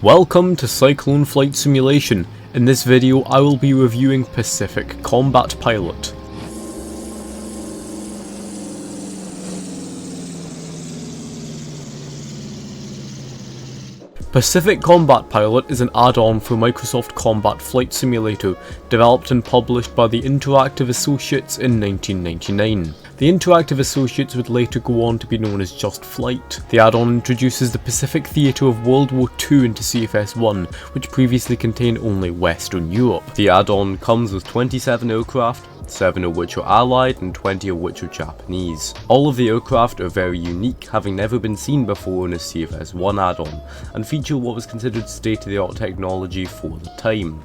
Welcome to Cyclone Flight Simulation. In this video I will be reviewing Pacific Combat Pilot. Pacific Combat Pilot is an add-on for Microsoft Combat Flight Simulator, developed and published by the Interactive Associates in 1999. The Interactive Associates would later go on to be known as Just Flight. The add-on introduces the Pacific theatre of World War II into CFS-1, which previously contained only Western Europe. The add-on comes with 27 aircraft, 7 of which are Allied and 20 of which are Japanese. All of the aircraft are very unique, having never been seen before in a CFS-1 add-on, and feature what was considered state-of-the-art technology for the time.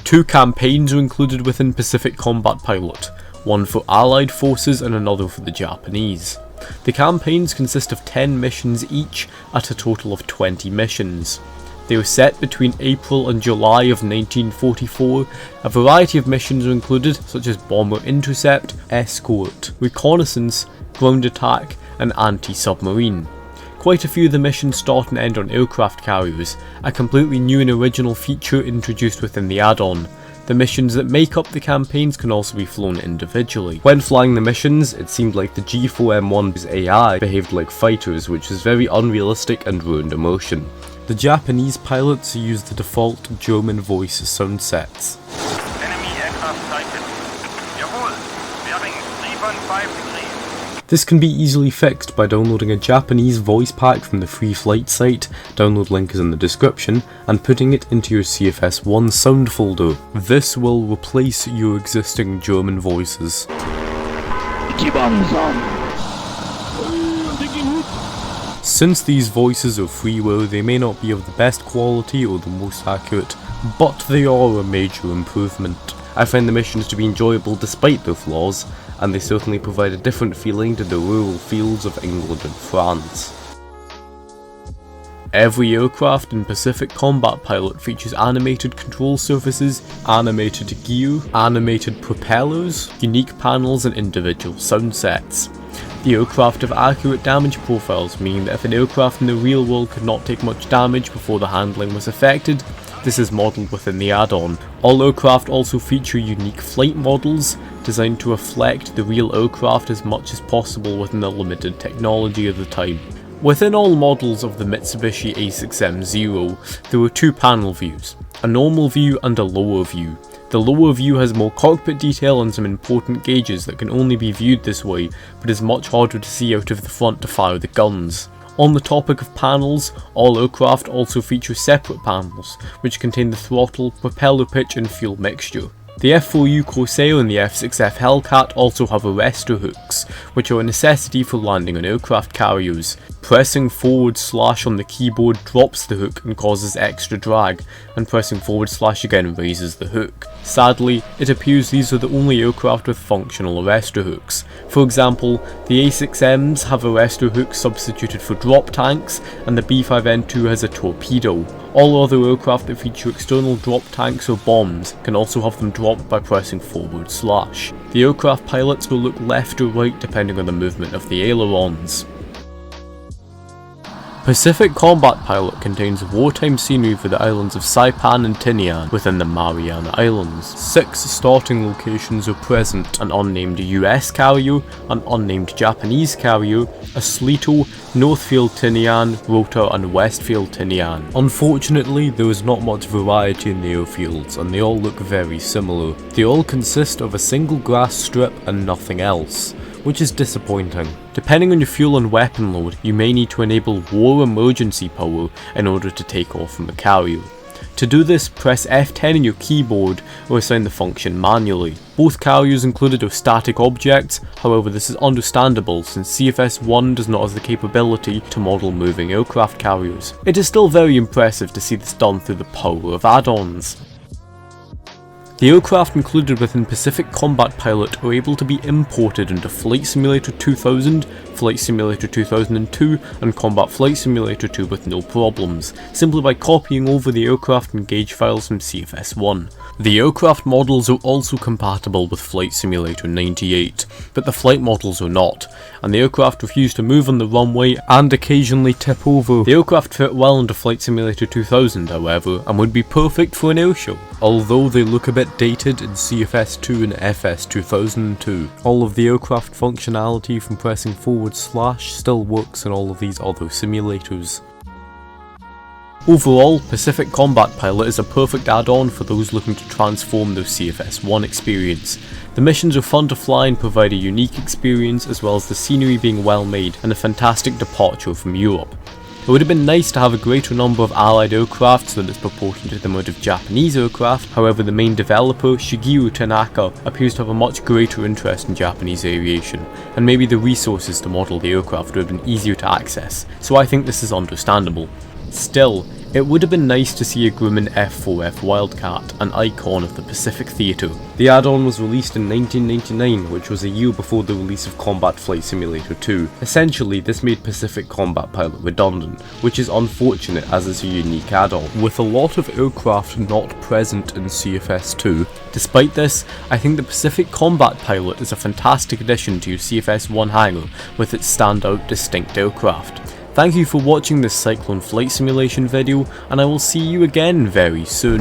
Two campaigns are included within Pacific Combat Pilot, one for Allied forces and another for the Japanese. The campaigns consist of 10 missions each at a total of 20 missions. They were set between April and July of 1944. A variety of missions are included, such as bomber intercept, escort, reconnaissance, ground attack, and anti-submarine. Quite a few of the missions start and end on aircraft carriers, a completely new and original feature introduced within the add-on. The missions that make up the campaigns can also be flown individually. When flying the missions, it seemed like the G4M1's AI behaved like fighters, which was very unrealistic and ruined immersion. The Japanese pilots used the default German voice sound sets. Enemy aircraft sighted. Jawohl, bearing 315 degrees. This can be easily fixed by downloading a Japanese voice pack from the free flight site, download link is in the description, and putting it into your CFS1 sound folder. This will replace your existing German voices. Since these voices are freeware, they may not be of the best quality or the most accurate, but they are a major improvement. I find the missions to be enjoyable despite their flaws, and they certainly provide a different feeling to the rural fields of England and France. Every aircraft in Pacific Combat Pilot features animated control surfaces, animated gear, animated propellers, unique panels and individual sound sets. The aircraft have accurate damage profiles, meaning that if an aircraft in the real world could not take much damage before the handling was affected, this is modelled within the add-on. All aircraft also feature unique flight models, designed to reflect the real aircraft as much as possible within the limited technology of the time. Within all models of the Mitsubishi A6M0, there were two panel views, a normal view and a lower view. The lower view has more cockpit detail and some important gauges that can only be viewed this way, but is much harder to see out of the front to fire the guns. On the topic of panels, all aircraft also feature separate panels, which contain the throttle, propeller pitch and fuel mixture. The F4U Corsair and the F6F Hellcat also have arrestor hooks, which are a necessity for landing on aircraft carriers. Pressing forward slash on the keyboard drops the hook and causes extra drag, and pressing forward slash again raises the hook. Sadly, it appears these are the only aircraft with functional arrestor hooks. For example, the A6Ms have arrestor hooks substituted for drop tanks, and the B5N2 has a torpedo. All other aircraft that feature external drop tanks or bombs can also have them dropped by pressing forward slash. The aircraft pilots will look left or right depending on the movement of the ailerons. Pacific Combat Pilot contains wartime scenery for the islands of Saipan and Tinian within the Mariana Islands. 6 starting locations are present: an unnamed US carrier, an unnamed Japanese carrier, a Sleeto, Northfield Tinian, Rota and Westfield Tinian. Unfortunately, there is not much variety in the airfields and they all look very similar. They all consist of a single grass strip and nothing else, which is disappointing. Depending on your fuel and weapon load, you may need to enable war emergency power in order to take off from the carrier. To do this, press F10 on your keyboard or assign the function manually. Both carriers included are static objects, however this is understandable since CFS1 does not have the capability to model moving aircraft carriers. It is still very impressive to see this done through the power of add-ons. The aircraft included within Pacific Combat Pilot are able to be imported into Flight Simulator 2000, Flight Simulator 2002 and Combat Flight Simulator 2 with no problems, simply by copying over the aircraft and gauge files from CFS1. The aircraft models are also compatible with Flight Simulator 98, but the flight models are not, and the aircraft refuse to move on the runway and occasionally tip over. The aircraft fit well into Flight Simulator 2000 however, and would be perfect for an airshow, although they look a bit dated in CFS2 and FS 2002. All of the aircraft functionality from pressing forward slash still works in all of these other simulators. Overall, Pacific Combat Pilot is a perfect add-on for those looking to transform their CFS1 experience. The missions are fun to fly and provide a unique experience, as well as the scenery being well made and a fantastic departure from Europe. It would have been nice to have a greater number of allied aircraft so that it's proportionate to the amount of Japanese aircraft, however the main developer, Shigeru Tanaka, appears to have a much greater interest in Japanese aviation, and maybe the resources to model the aircraft would have been easier to access, so I think this is understandable. Still, It would have been nice to see a Grumman F4F Wildcat, an icon of the Pacific Theatre. The add-on was released in 1999, which was a year before the release of Combat Flight Simulator 2. Essentially, this made Pacific Combat Pilot redundant, which is unfortunate as it's a unique add-on, with a lot of aircraft not present in CFS 2. Despite this, I think the Pacific Combat Pilot is a fantastic addition to your CFS 1 hangar with its standout distinct aircraft. Thank you for watching this Cyclone flight simulation video, and I will see you again very soon.